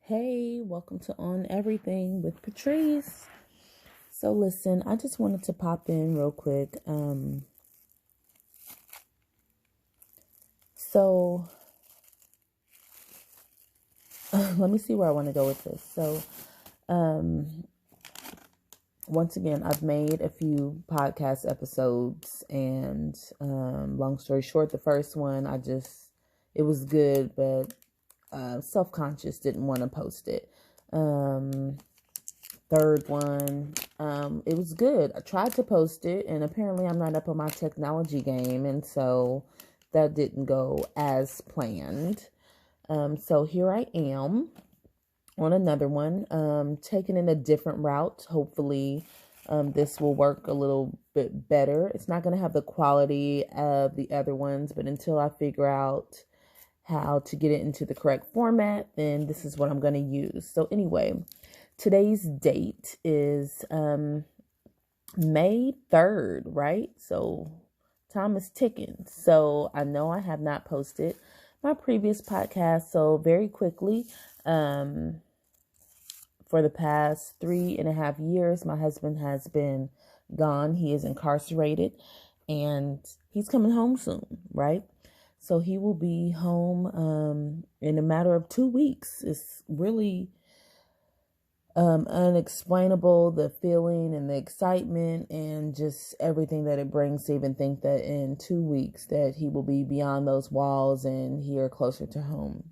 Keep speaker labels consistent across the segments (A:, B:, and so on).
A: Hey, welcome to On Everything with Patrice. So listen, I just wanted to pop in real quick. So let me see where I want to go with this. So once again, I've made a few podcast episodes, and long story short, the first one it was good, but self-conscious, didn't want to post it. Third one, it was good. I tried to post it, and apparently I'm not up on my technology game, and so that didn't go as planned. So here I am on another one, taking in a different route. Hopefully, this will work a little bit better. It's not going to have the quality of the other ones, but until I figure out how to get it into the correct format, then this is what I'm going to use. So anyway, today's date is May 3rd, right? So time is ticking. So I know I have not posted my previous podcast. So very quickly, for the past 3.5 years, my husband has been gone. He is incarcerated, and he's coming home soon, right? So he will be home in a matter of 2 weeks. It's really unexplainable, the feeling and the excitement and just everything that it brings to even think that in 2 weeks that he will be beyond those walls and here closer to home.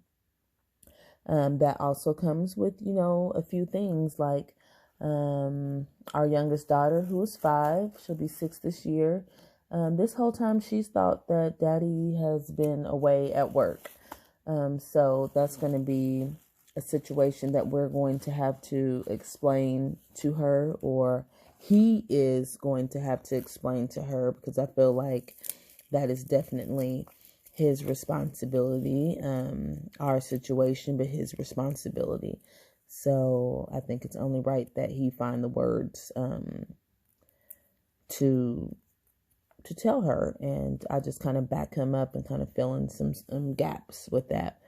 A: That also comes with, a few things like our youngest daughter, who is 5, she'll be 6 this year. This whole time she's thought that daddy has been away at work. So that's going to be a situation that we're going to have to explain to her, or he is going to have to explain to her, because I feel like that is definitely his responsibility, our situation, but his responsibility. So I think it's only right that he find the words to tell her, and I just kind of back him up and kind of fill in some gaps with that.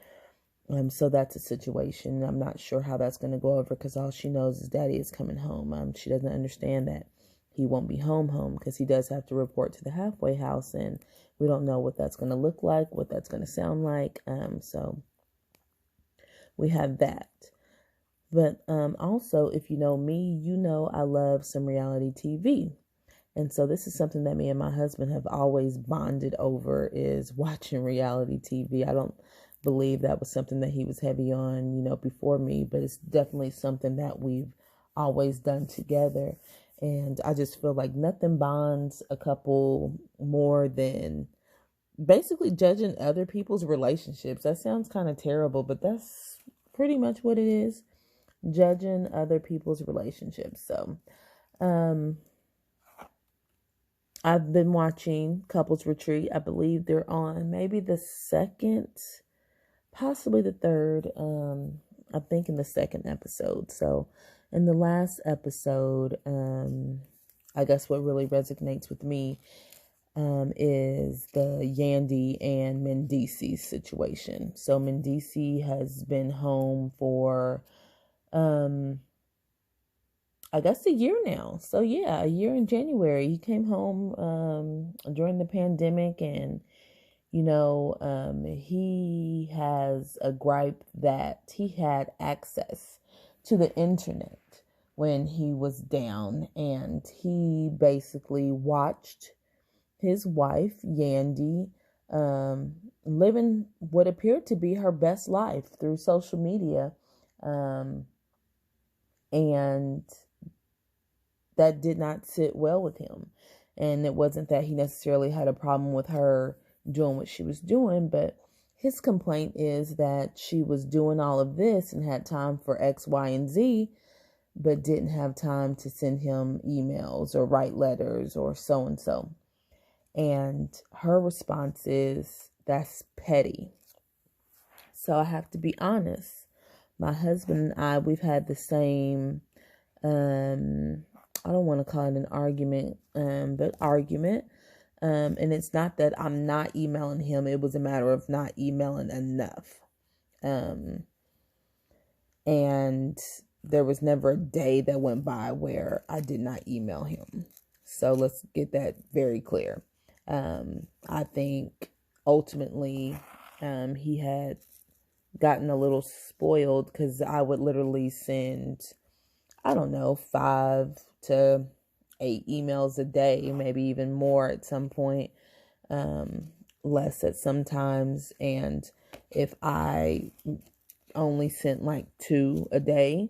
A: So that's a situation. I'm not sure how that's going to go over, because all she knows is daddy is coming home. She doesn't understand that he won't be home, because he does have to report to the halfway house, and we don't know what that's going to look like, what that's going to sound like. So we have that. But also, if you know me, you know I love some reality TV. And so this is something that me and my husband have always bonded over, is watching reality TV. I don't believe that was something that he was heavy on, before me, but it's definitely something that we've always done together. And I just feel like nothing bonds a couple more than basically judging other people's relationships. That sounds kind of terrible, but that's pretty much what it is. Judging other people's relationships. So, I've been watching Couples Retreat. I believe they're on maybe the second, possibly the third. I think in the second episode. So in the last episode, I guess what really resonates with me is the Yandy and Mendeecees situation. So Mendeecees has been home for I guess a year now. So yeah, a year in January. He came home during the pandemic, and he has a gripe that he had access to the internet when he was down, and he basically watched his wife Yandy living what appeared to be her best life through social media, and that did not sit well with him. And it wasn't that he necessarily had a problem with her doing what she was doing, but his complaint is that she was doing all of this and had time for X, Y, and Z, but didn't have time to send him emails or write letters or so and so. And her response is, that's petty. So I have to be honest. My husband and I, we've had the same, I don't want to call it an argument, but argument. And it's not that I'm not emailing him. It was a matter of not emailing enough. And there was never a day that went by where I did not email him. So let's get that very clear. I think ultimately he had gotten a little spoiled because I would literally send, I don't know, 5 to 8 emails a day, maybe even more at some point, less at sometimes. And if I only sent like 2 a day,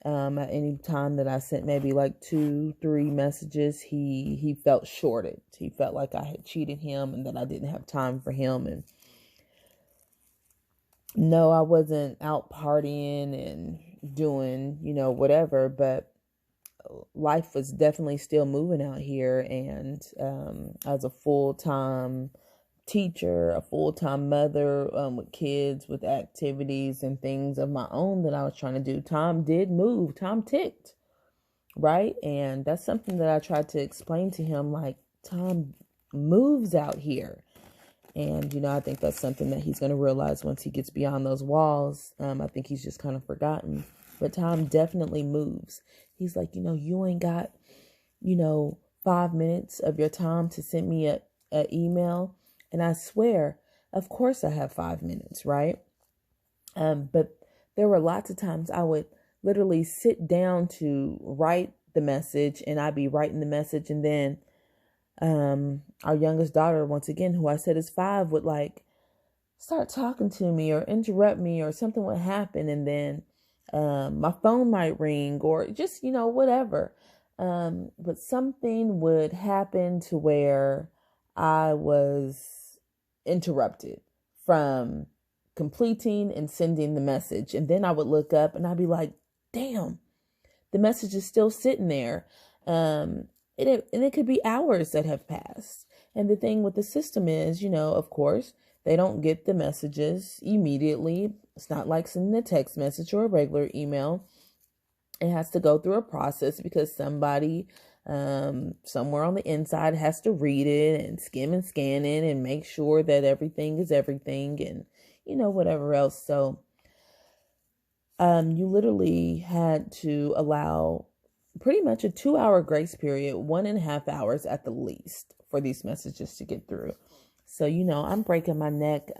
A: at any time that I sent maybe like 2, 3 messages, he felt shorted. He felt like I had cheated him and that I didn't have time for him. And no, I wasn't out partying and doing, whatever, but life was definitely still moving out here. And as a full-time teacher, a full-time mother, with kids, with activities and things of my own that I was trying to do, time did move. Time ticked, right? And that's something that I tried to explain to him, like, time moves out here. And, I think that's something that he's going to realize once he gets beyond those walls. I think he's just kind of forgotten. But time definitely moves. He's like, you ain't got, 5 minutes of your time to send me a email. And I swear, of course I have 5 minutes, right? But there were lots of times I would literally sit down to write the message, and I'd be writing the message, and then our youngest daughter, once again, who I said is 5, would like start talking to me or interrupt me, or something would happen, and then my phone might ring, or just, whatever. But something would happen to where I was interrupted from completing and sending the message. And then I would look up and I'd be like, damn, the message is still sitting there. And it could be hours that have passed. And the thing with the system is, of course, they don't get the messages immediately. It's not like sending a text message or a regular email. It has to go through a process because somebody somewhere on the inside has to read it and skim and scan it and make sure that everything is everything, and whatever else. So you literally had to allow pretty much a 2-hour grace period, 1.5 hours at the least, for these messages to get through. So, I'm breaking my neck,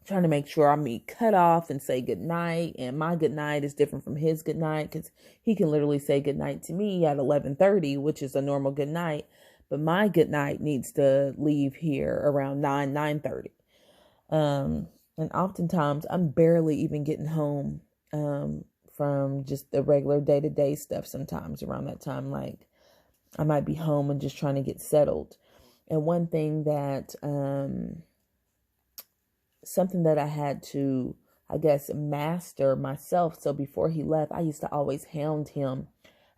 A: trying to make sure I cut off and say goodnight. And my goodnight is different from his goodnight, because he can literally say goodnight to me at 11:30, which is a normal goodnight. But my goodnight needs to leave here around 9:30. And oftentimes I'm barely even getting home from just the regular day-to-day stuff sometimes around that time. Like, I might be home and just trying to get settled. And one thing that, something that I had to, I guess, master myself. So before he left, I used to always hound him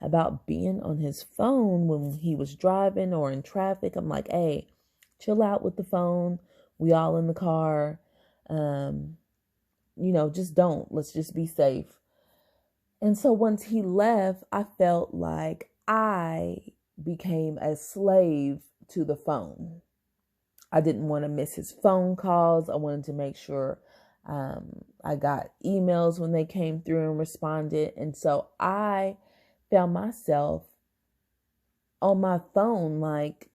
A: about being on his phone when he was driving or in traffic. I'm like, hey, chill out with the phone. We all in the car. Just don't. Let's just be safe. And so once he left, I felt like I became a slave to the phone. I didn't want to miss his phone calls. I wanted to make sure I got emails when they came through and responded. And so I found myself on my phone like